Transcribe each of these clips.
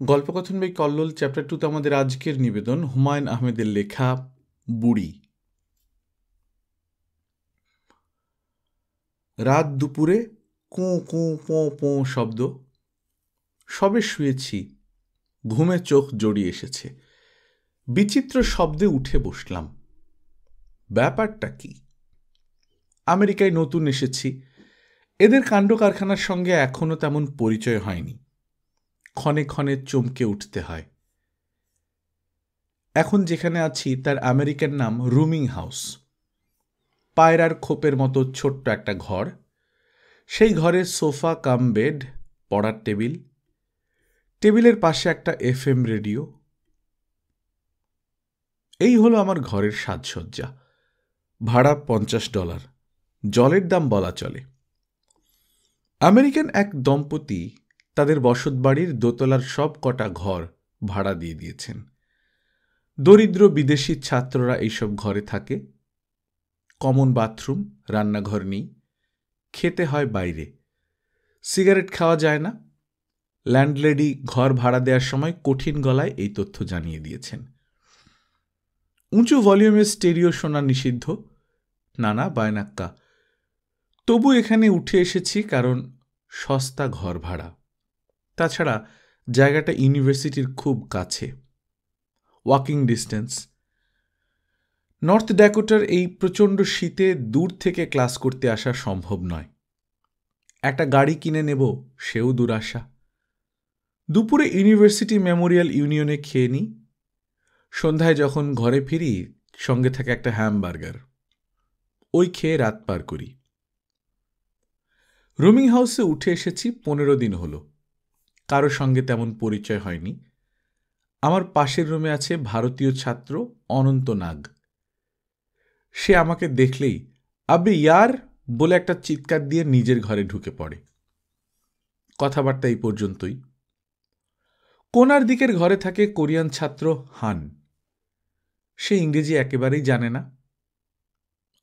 গল্পকথন by Kallol chapter 2তে আমাদের আজকের নিবেদন হুমায়ুন আহমেদের লেখা বুড়ি। রাত দুপুরে কোঁ কোঁ পোঁ পোঁ শব্দ। সবে শুয়েছি, ঘুমে চোখ জড়িয়ে এসেছে। বিচিত্র শব্দে উঠে বসলাম। ব্যাপারটা কি? আমেরিকায় নতুন এসেছি, এদের কাণ্ড কারখানার সঙ্গে এখনো তেমন পরিচয় হয়নি। ক্ষণে ক্ষণে চমকে উঠতে হয়। এখন যেখানে আছি তার আমেরিকার নাম রুমিং হাউস। পায়রার খোপের মতো ছোট্ট একটা ঘর, সেই ঘরে সোফা কাম বেড, পড়ার টেবিল, টেবিলের পাশে একটা FM রেডিও। এই হলো আমার ঘরের সাজসজ্জা। ভাড়া $50, জলের দাম বলা চলে। আমেরিকান এক দম্পতি তাদের বসতবাড়ির দোতলার সব কটা ঘর ভাড়া দিয়ে দিয়েছেন। দরিদ্র বিদেশি ছাত্ররা এইসব ঘরে থাকে। কমন বাথরুম, রান্নাঘর নেই, খেতে হয় বাইরে, সিগারেট খাওয়া যায় না। ল্যান্ডলেডি ঘর ভাড়া দেওয়ার সময় কঠিন গলায় এই তথ্য জানিয়ে দিয়েছেন। উঁচু ভলিউমের স্টেরিও শোনা নিষিদ্ধ, নানা বায়নাক্কা। তবু এখানে উঠে এসেছি কারণ সস্তা ঘর ভাড়া। তাছাড়া জায়গাটা ইউনিভার্সিটির খুব কাছে, ওয়াকিং ডিস্টেন্স। নর্থ ড্যাকোটার এই প্রচণ্ড শীতে দূর থেকে ক্লাস করতে আসা সম্ভব নয়। একটা গাড়ি কিনে নেব, সেও দুরাশা। দুপুরে ইউনিভার্সিটি মেমোরিয়াল ইউনিয়নে খেয়ে নিই। সন্ধ্যায় যখন ঘরে ফিরি, সঙ্গে থাকে একটা হ্যামবার্গার। ওই খেয়ে রাত পার করি। রুমিং হাউসে উঠে এসেছি 15 দিন হলো। কারো সঙ্গে তেমন পরিচয় হয়নি। আমার পাশের রুমে আছে ভারতীয় ছাত্র অনন্ত নাগ। সে আমাকে দেখলেই আবে ইয়ার বলে একটা চিৎকার দিয়ে নিজের ঘরে ঢুকে পড়ে। কথাবার্তা এই পর্যন্তই। কোনার দিকের ঘরে থাকে কোরিয়ান ছাত্র হান। সে ইংরেজি একেবারেই জানে না।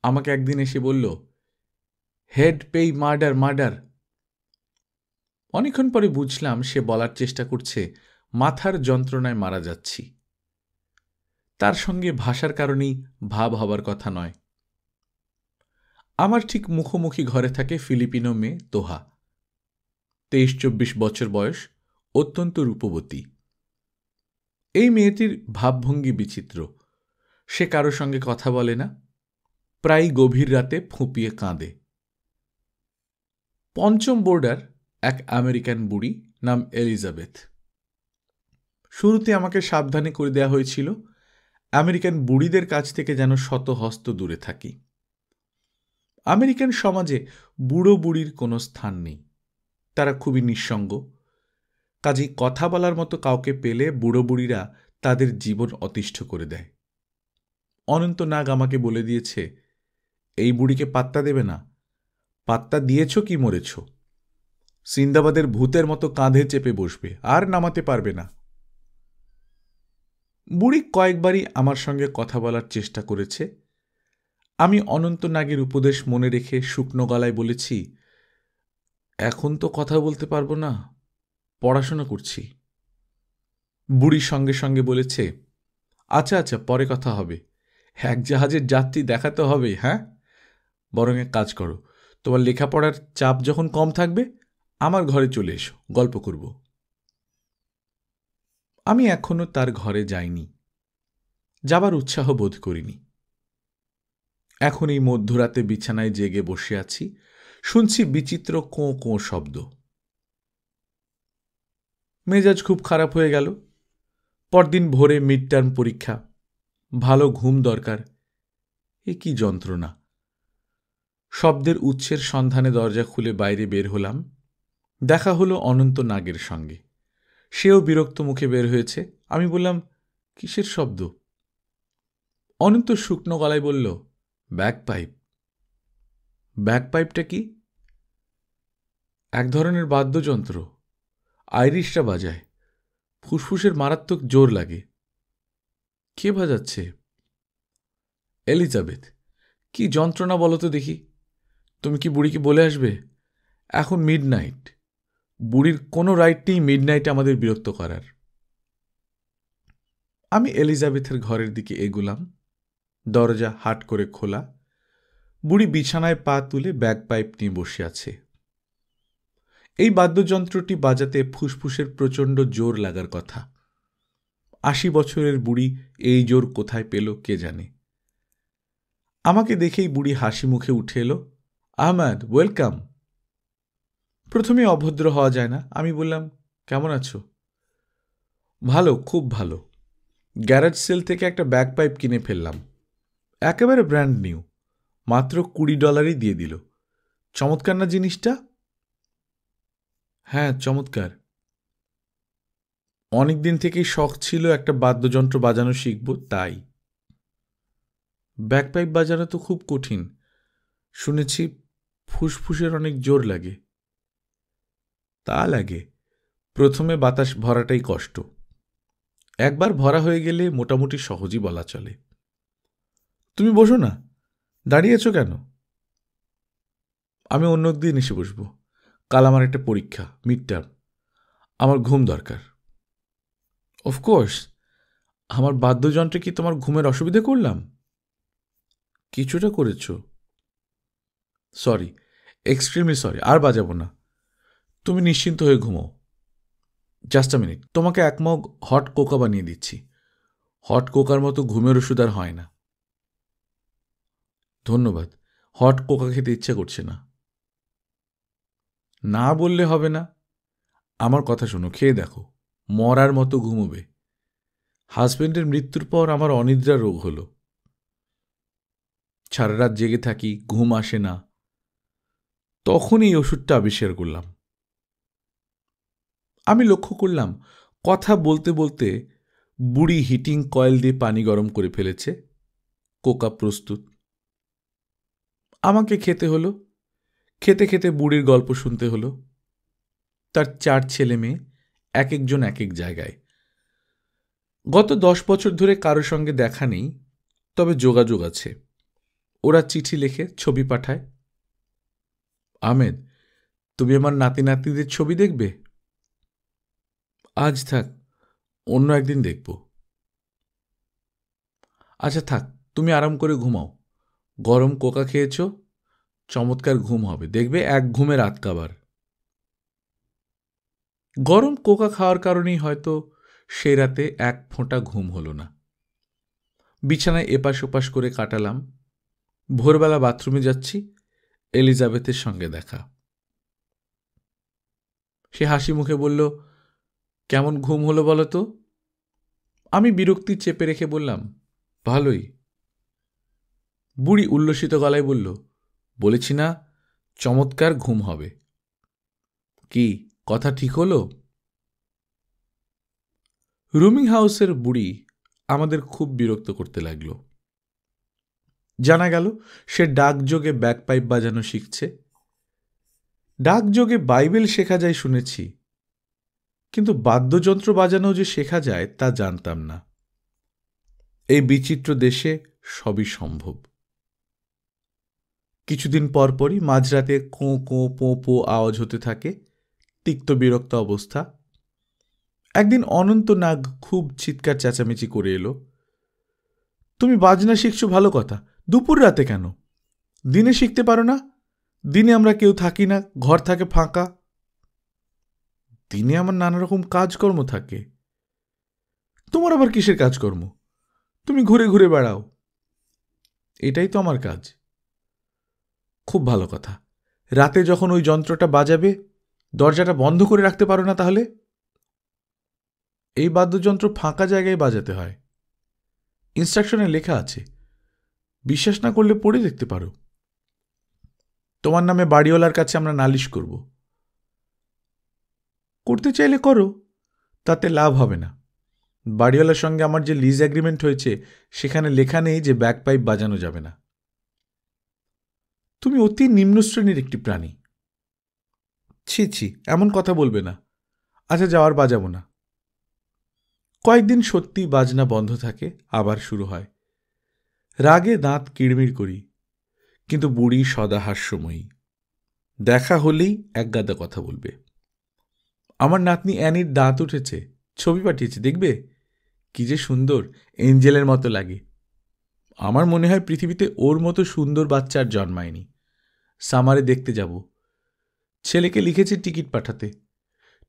আমাকে একদিন এসে বলল, হেড পেই মার্ডার মার্ডার। অনেকক্ষণ পরে বুঝলাম সে বলার চেষ্টা করছে মাথার যন্ত্রণায় মারা যাচ্ছি। তার সঙ্গে ভাষার কারণেই ভাব হবার কথা নয়। আমার ঠিক মুখোমুখি ঘরে থাকে ফিলিপিনো মেয়ে তোহা। 23-24 বছর বয়স, অত্যন্ত রূপবতী। এই মেয়েটির ভাবভঙ্গি বিচিত্র। সে কারো সঙ্গে কথা বলে না, প্রায় গভীর রাতে ফুঁপিয়ে কাঁদে। পঞ্চম বোর্ডার এক আমেরিকান বুড়ি, নাম এলিজাবেথ। শুরুতে আমাকে সাবধানে করে দেওয়া হয়েছিল আমেরিকান বুড়িদের কাছ থেকে যেন শত হস্ত দূরে থাকি। আমেরিকান সমাজে বুড়ো বুড়ির কোনো স্থান নেই। তারা খুবই নিঃসঙ্গ। কাজেই কথা বলার মতো কাউকে পেলে বুড়ো বুড়িরা তাদের জীবন অতিষ্ঠ করে দেয়। অনন্ত নাগ আমাকে বলে দিয়েছে, এই বুড়িকে পাত্তা দেবে না। পাত্তা দিয়েছ কি মরেছ। সিন্দাবাদের ভূতের মতো কাঁধে চেপে বসবে, আর নামাতে পারবে না। বুড়ি কয়েকবারই আমার সঙ্গে কথা বলার চেষ্টা করেছে। আমি অনন্ত নাগের উপদেশ মনে রেখে শুকনো গলায় বলেছি, এখন তো কথা বলতে পারবো না, পড়াশোনা করছি। বুড়ি সঙ্গে সঙ্গে বলেছে, আচ্ছা আচ্ছা, পরে কথা হবে। এক জাহাজের যাত্রী দেখাতে হবে, হ্যাঁ? বরং এক কাজ করো, তোমার লেখাপড়ার চাপ যখন কম থাকবে আমার ঘরে চলে এসো, গল্প করব। আমি এখনো তার ঘরে যাইনি, যাবার উৎসাহ বোধ করিনি। এখন এই মধ্যরাতে বিছানায় জেগে বসে আছি, শুনছি বিচিত্র কোঁ কোঁ শব্দ। মেজাজ খুব খারাপ হয়ে গেল। পরদিন ভোরে মিড টার্ম পরীক্ষা, ভালো ঘুম দরকার। এ কি যন্ত্রণা! শব্দের উৎসের সন্ধানে দরজা খুলে বাইরে বের হলাম। দেখা হলো অনন্ত নাগের সঙ্গে। সেও বিরক্ত মুখে বের হয়েছে। আমি বললাম, কিসের শব্দ? অনন্ত শুকনো গলায় বলল, ব্যাকপাইপ। ব্যাকপাইপটা কি? এক ধরনের বাদ্যযন্ত্র, আইরিশরা বাজায়। ফুসফুসের মারাত্মক জোর লাগে। কে বাজাচ্ছে? এলিজাবেথ। কি যন্ত্রণা বলো তো দেখি। তুমি কি বুড়িকে বলে আসবে? এখন মিডনাইট। বুড়ির কোনো রাইট নেই মিডনাইটে আমাদের বিরক্ত করার। আমি এলিজাবেথের ঘরের দিকে এগুলাম। দরজা হাট করে খোলা। বুড়ি বিছানায় পা তুলে ব্যাগপাইপ নিয়ে বসে আছে। এই বাদ্যযন্ত্রটি বাজাতে ফুসফুসের প্রচণ্ড জোর লাগার কথা। ৮০ বছরের বুড়ি এই জোর কোথায় পেল কে জানে। আমাকে দেখেই বুড়ি হাসি মুখে উঠে এলো। আহমেদ, ওয়েলকাম। প্রথমে অভদ্র হওয়া যায় না। আমি বললাম, কেমন আছো? ভালো, খুব ভালো। গ্যারেজ সেল থেকে একটা ব্যাগপাইপ কিনে ফেললাম, একেবারে ব্র্যান্ড নিউ। মাত্র $20 দিয়ে দিল। চমৎকার না জিনিসটা? হ্যাঁ, চমৎকার। অনেকদিন থেকেই শখ ছিল একটা বাদ্যযন্ত্র বাজানো শিখব, তাই। ব্যাগপাইপ বাজানো তো খুব কঠিন শুনেছি। ফুসফুসের অনেক জোর লাগে। তা লাগে, প্রথমে বাতাস ভরাটাই কষ্ট। একবার ভরা হয়ে গেলে মোটামুটি সহজই বলা চলে। তুমি বসো না, দাঁড়িয়েছ কেন? আমি অন্য দিন এসে বসবো। কাল আমার একটা পরীক্ষা, মিড টার্ম। আমার ঘুম দরকার। অফকোর্স। আমার বাদ্যযন্ত্রে কি তোমার ঘুমের অসুবিধে করলাম? কিছুটা করেছ। Sorry, extremely sorry. আর বাজাবো না। তুমি নিশ্চিন্ত হয়ে ঘুমাও। জাস্ট আ মিনিট, তোমাকে 1 মগ হট কোকা বানিয়ে দিচ্ছি। হট কোকার মতো ঘুমের ওষুধ আর হয় না। ধন্যবাদ। হট কোকা খেতে ইচ্ছে করছে না। না বললে হবে না। আমার কথা শোনো, খেয়ে দেখো। মরার মতো ঘুমোবে। হাজবেন্ডের মৃত্যুর পর আমার অনিদ্রা রোগ হলো। সারা রাত জেগে থাকি, ঘুম আসে না। তখন এই ওষুধটা আবিষ্কার করলাম। আমি লক্ষ্য করলাম কথা বলতে বলতে বুড়ি হিটিং কয়েল দিয়ে পানি গরম করে ফেলেছে। কোকা প্রস্তুত। আমাকে খেতে হলো। খেতে খেতে বুড়ির গল্প শুনতে হলো। তার 4 ছেলে মেয়ে, এক একজন এক এক জায়গায়। গত 10 বছর ধরে কারোর সঙ্গে দেখা নেই, তবে যোগাযোগ আছে। ওরা চিঠি লেখে, ছবি পাঠায়। আহমেদ, তুমি আমার নাতি নাতনিদের ছবি দেখবে? আজ থাক, অন্য একদিন দেখব। আচ্ছা থাক, তুমি আরাম করে ঘুমাও। গরম কোকা খেয়েছ, চমৎকার ঘুম হবে দেখবে। এক ঘুমে রাত কাবার। গরম কোকা খাওয়ার কারণেই হয়তো সে রাতে এক ফোঁটা ঘুম হলো না। বিছানায় এপাশ ওপাশ করে কাটালাম। ভোরবেলা বাথরুমে যাচ্ছি, এলিজাবেথের সঙ্গে দেখা। সে হাসি মুখে বলল, কেমন ঘুম হলো বলো তো? আমি বিরক্তি চেপে রেখে বললাম, ভালোই। বুড়ি উল্লসিত গলায় বলল, বলেছি না চমৎকার ঘুম হবে। কি কথা ঠিক হলো? রুমিং হাউসের বুড়ি আমাদের খুব বিরক্ত করতে লাগল। জানা গেল সে ডাকযোগে ব্যাগপাইপ বাজানো শিখছে। ডাকযোগে বাইবেল শেখা যায় শুনেছি, কিন্তু বাদ্যযন্ত্র বাজানো যে শেখা যায় তা জানতাম না। এই বিচিত্র দেশে সবই সম্ভব। কিছুদিন পরপরই মাঝরাতে কোঁ কোঁ পোঁ পো আওয়াজ হতে থাকে। তিক্ত বিরক্ত অবস্থা। একদিন অনন্ত নাগ খুব চিৎকার চেঁচামেচি করে এলো, তুমি বাজনা শিখছো ভালো কথা, দুপুর রাতে কেন? দিনে শিখতে পারো না? দিনে আমরা কেউ থাকি না, ঘর থাকে ফাঁকা। দিনে আমার নানা রকম কাজকর্ম থাকে। তোমার আবার কিসের কাজকর্ম? তুমি ঘুরে ঘুরে বেড়াও। এটাই তো আমার কাজ। খুব ভালো কথা। রাতে যখন ওই যন্ত্রটা বাজাবে দরজাটা বন্ধ করে রাখতে পারো না তাহলে? এই বাদ্যযন্ত্র ফাঁকা জায়গায় বাজাতে হয়, ইনস্ট্রাকশনে লেখা আছে। বিশ্বাস না করলে পড়ে দেখতে পারো। তোমার নামে বাড়িওয়ালার কাছে আমরা নালিশ করব। করতে চাইলে করো, তাতে লাভ হবে না। বাড়িওয়ালার সঙ্গে আমার যে লিজ এগ্রিমেন্ট হয়েছে সেখানে লেখা নেই যে ব্যাগপাইপ বাজানো যাবে না। তুমি অতি নিম্ন শ্রেণীর একটি প্রাণী। ছি ছি, এমন কথা বলবে না। আচ্ছা যাওয়ার বাজাবো না। কয়েকদিন সত্যি বাজনা বন্ধ থাকে, আবার শুরু হয়। রাগে দাঁত কিড়মিড় করি, কিন্তু বুড়ি সদা হাস্যময়ী। দেখা হলেই একগাদা কথা বলবে। আমার নাতনি অ্যানির দাঁত উঠেছে, ছবি পাঠিয়েছে, দেখবে? কি যে সুন্দর, এঞ্জেলের মতো লাগে। আমার মনে হয় পৃথিবীতে ওর মতো সুন্দর বাচ্চা আর জন্মায়নি। সামারে দেখতে যাব। ছেলেকে লিখেছে টিকিট পাঠাতে।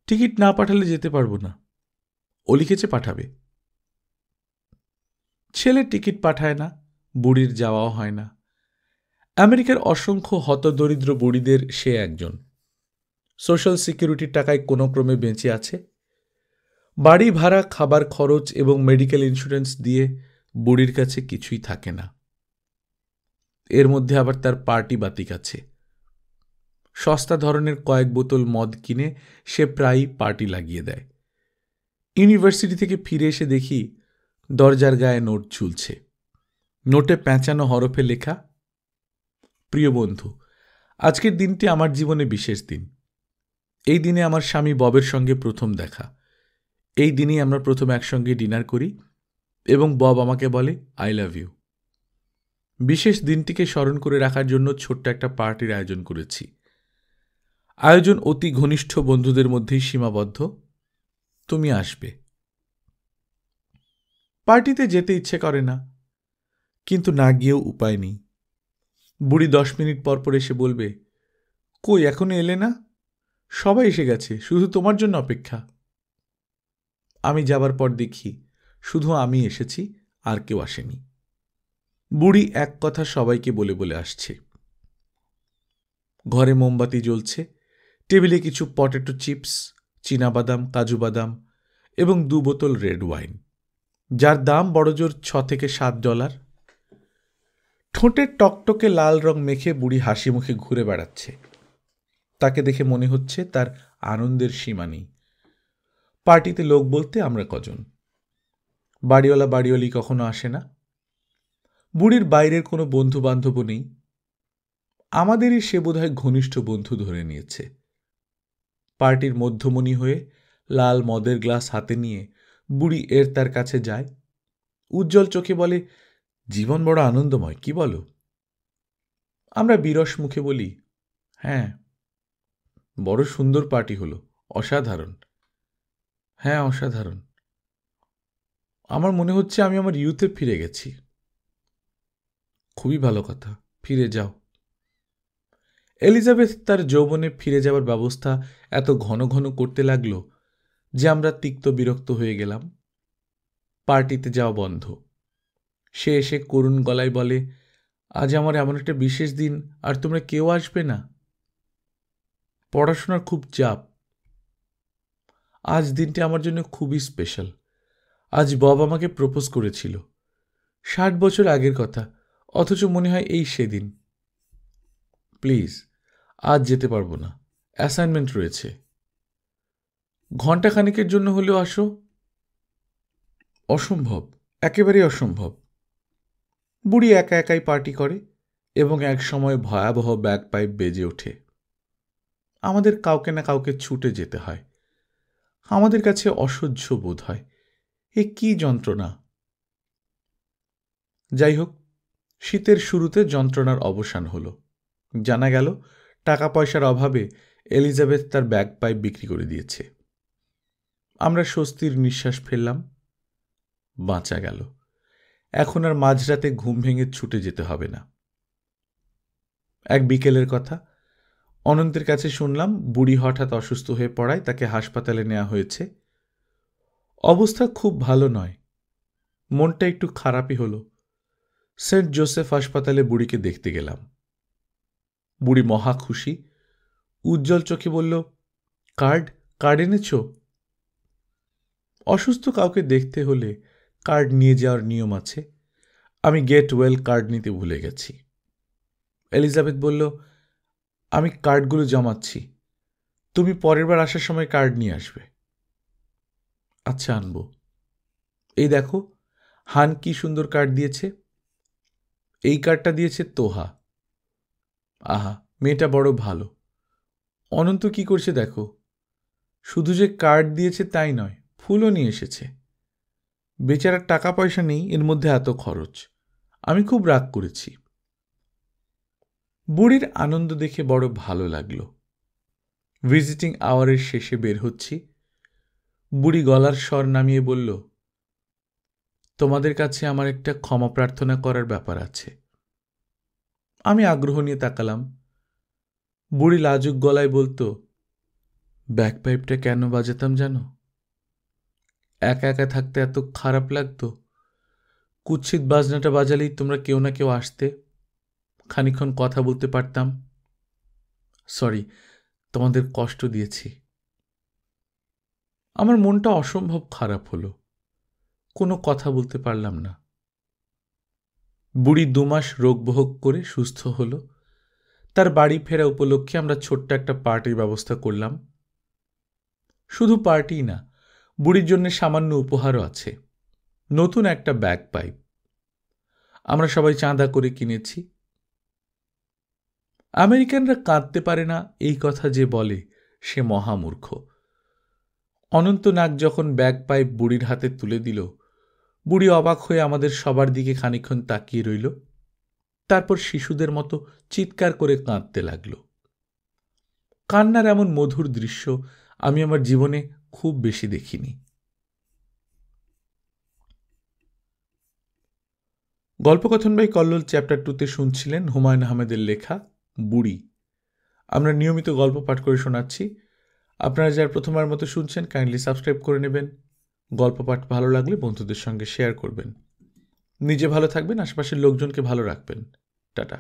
টিকিট না পাঠালে যেতে পারবো না। ও লিখেছে পাঠাবে। ছেলে টিকিট পাঠায় না, বুড়ির যাওয়াও হয় না। আমেরিকার অসংখ্য হতদরিদ্র বুড়িদের সে একজন। সোশ্যাল সিকিউরিটির টাকায় কোনো ক্রমে বেঁচে আছে। বাড়ি ভাড়া, খাবার খরচ এবং মেডিকেল ইন্স্যুরেন্স দিয়ে বুড়ির কাছে কিছুই থাকে না। এর মধ্যে আবার তার পার্টি বাতিক আছে। সস্তা ধরনের কয়েক বোতল মদ কিনে সে প্রায়ই পার্টি লাগিয়ে দেয়। ইউনিভার্সিটি থেকে ফিরে এসে দেখি দরজার গায়ে নোট ঝুলছে। নোটে প্যাঁচানো হরফে লেখা, প্রিয় বন্ধু, আজকের দিনটি আমার জীবনে বিশেষ দিন। এই দিনে আমার স্বামী ববের সঙ্গে প্রথম দেখা। এই দিনেই আমরা প্রথম একসঙ্গে ডিনার করি এবং বব আমাকে বলে আই লাভ ইউ। বিশেষ দিনটিকে স্মরণ করে রাখার জন্য ছোট্ট একটা পার্টির আয়োজন করেছি। আয়োজন অতি ঘনিষ্ঠ বন্ধুদের মধ্যেই সীমাবদ্ধ। তুমি আসবে। পার্টিতে যেতে ইচ্ছে করে না, কিন্তু না গিয়েও উপায় নেই। বুড়ি 10 মিনিট পর পর এসে বলবে, কই এখনো এলে না? সবাই এসে গেছে, শুধু তোমার জন্য অপেক্ষা। আমি যাবার পর দেখি শুধু আমি এসেছি, আর কেউ আসেনি। বুড়ি এক কথা সবাইকে বলে বলে আসছে। ঘরে মোমবাতি জ্বলছে, টেবিলে কিছু পটেটো চিপস, চীনাবাদাম, কাজু বাদাম এবং 2 বোতল রেড ওয়াইন, যার দাম বড়জোর $6 থেকে $7। ঠোঁটের টকটকে লাল রং মেখে বুড়ি হাসি মুখে ঘুরে বেড়াচ্ছে। তাকে দেখে মনে হচ্ছে তার আনন্দের সীমা নেই। পার্টিতে লোক বলতে আমরা কজন। বাড়িওয়ালা বাড়িওয়ালি কখনো আসে না। বুড়ির বাইরের কোনো বন্ধু বান্ধবও নেই। আমাদেরই সে বোধহয় ঘনিষ্ঠ বন্ধু ধরে নিয়েছে। পার্টির মধ্যমণি হয়ে লাল মদের গ্লাস হাতে নিয়ে বুড়ি এর তার কাছে যায়। উজ্জ্বল চোখে বলে, জীবন বড় আনন্দময়, কি বলো? আমরা বিরস মুখে বলি, হ্যাঁ। বড় সুন্দর পার্টি হলো, অসাধারণ। হ্যাঁ, অসাধারণ। আমার মনে হচ্ছে আমি আমার ইউথে ফিরে গেছি। খুবই ভালো কথা, ফিরে যাও। এলিজাবেথ তার যৌবনে ফিরে যাওয়ার ব্যবস্থা এত ঘন ঘন করতে লাগল যে আমরা তিক্ত বিরক্ত হয়ে গেলাম। পার্টিতে যাওয়া বন্ধ। সে এসে করুণ গলায় বলে, আজ আমার এমন একটা বিশেষ দিন, আর তোমরা কেউ আসবে না। পড়াশোনার খুব চাপ। আজ দিনটি আমার জন্য খুবই স্পেশাল। আজ বব আমাকে প্রপোজ করেছিল। 60 বছর আগের কথা, অথচ মনে হয় এই সেদিন। প্লিজ, আজ যেতে পারবো না, অ্যাসাইনমেন্ট রয়েছে। ঘণ্টাখানেকের জন্য হলেও আসো। অসম্ভব, একেবারেই অসম্ভব। বুড়ি একা একাই পার্টি করে এবং এক সময় ভয়াবহ ব্যাগপাইপ বেজে ওঠে। আমাদের কাউকে না কাউকে ছুটে যেতে হয়। আমাদের কাছে অসহ্য বোধ হয়। এ কি যন্ত্রণা! যাই হোক, শীতের শুরুতে যন্ত্রণার অবসান হলো। জানা গেল টাকা পয়সার অভাবে এলিজাবেথ তার ব্যাগপাইপ বিক্রি করে দিয়েছে। আমরা স্বস্তির নিঃশ্বাস ফেললাম। বাঁচা গেল। এখন আর মাঝরাতে ঘুম ভেঙে ছুটে যেতে হবে না। এক বিকেলের কথা, অনন্তের কাছে শুনলাম বুড়ি হঠাৎ অসুস্থ হয়ে পড়ায় তাকে হাসপাতালে নেওয়া হয়েছে। অবস্থা খুব ভালো নয়। মনটা একটু খারাপই হলো। সেন্ট জোসেফ হাসপাতালে বুড়িকে দেখতে গেলাম। বুড়ি মহা খুশি, উজ্জ্বল চোখে বলল, কার্ড এনেছ? অসুস্থ কাউকে দেখতে হলে কার্ড নিয়ে যাওয়ার নিয়ম আছে। আমি গেট ওয়েল কার্ড নিতে ভুলে গেছি। এলিজাবেথ বলল, আমি কার্ডগুলো জমাচ্ছি, তুমি পরের বার আসার সময় কার্ড নিয়ে আসবে। আচ্ছা, আনবো। এই দেখো, হান কি সুন্দর কার্ড দিয়েছে। এই কার্ডটা দিয়েছে তোহা। আহা, মেয়েটা বড় ভালো। অনন্ত কি করছে দেখো। শুধু যে কার্ড দিয়েছে তাই নয়, ফুলও নিয়ে এসেছে। বেচারার টাকা পয়সা নেই, এর মধ্যে এত খরচ। আমি খুব রাগ করেছি। বুড়ির আনন্দ দেখে বড় ভালো লাগলো। ভিজিটিং আওয়ারের শেষে বের হচ্ছি। বুড়ি গলার স্বর নামিয়ে বলল, তোমাদের কাছে আমার একটা ক্ষমা প্রার্থনা করার ব্যাপার আছে। আমি আগ্রহ নিয়ে তাকালাম। বুড়ি লাজুক গলায় বলতো, ব্যাকপাইপটা কেন বাজাতাম জানো? একা একা থাকতে এত খারাপ লাগতো। কুৎসিত বাজনাটা বাজালেই তোমরা কেউ না কেউ আসতে, খানিকক্ষণ কথা বলতে পারতাম। সরি, তোমাদের কষ্ট দিয়েছি। আমার মনটা অসম্ভব খারাপ হলো। কোনো কথা বলতে পারলাম না। বুড়ি 2 মাস রোগ ভোগ করে সুস্থ হলো। তার বাড়ি ফেরা উপলক্ষে আমরা ছোট্ট একটা পার্টির ব্যবস্থা করলাম। শুধু পার্টিই না, বুড়ির জন্য সামান্য উপহারও আছে, নতুন একটা ব্যাগ পাইপ। আমরা সবাই চাঁদা করে কিনেছি। আমেরিকানরা কাঁদতে পারে না এই কথা যে বলে সে মহামূর্খ। অনন্তনাগ যখন ব্যাগ পাইপ বুড়ির হাতে তুলে দিল, বুড়ি অবাক হয়ে আমাদের সবার দিকে খানিকক্ষণ তাকিয়ে রইল। তারপর শিশুদের মতো চিৎকার করে কাঁদতে লাগল। কান্নার এমন মধুর দৃশ্য আমি আমার জীবনে খুব বেশি দেখিনি। গল্পকথন বাই কল্লোল চ্যাপ্টার 2-তে শুনছিলেন হুমায়ুন আহমেদের লেখা বুড়ি। আমরা নিয়মিত গল্প পাঠ করে শোনাচ্ছি। আপনারা যারা প্রথমবার মতো শুনছেন, কাইন্ডলি সাবস্ক্রাইব করে নেবেন। গল্প পাঠ ভালো লাগলে বন্ধুদের সঙ্গে শেয়ার করবেন। নিজে ভালো থাকবেন, আশেপাশের লোকজনকে ভালো রাখবেন। টাটা।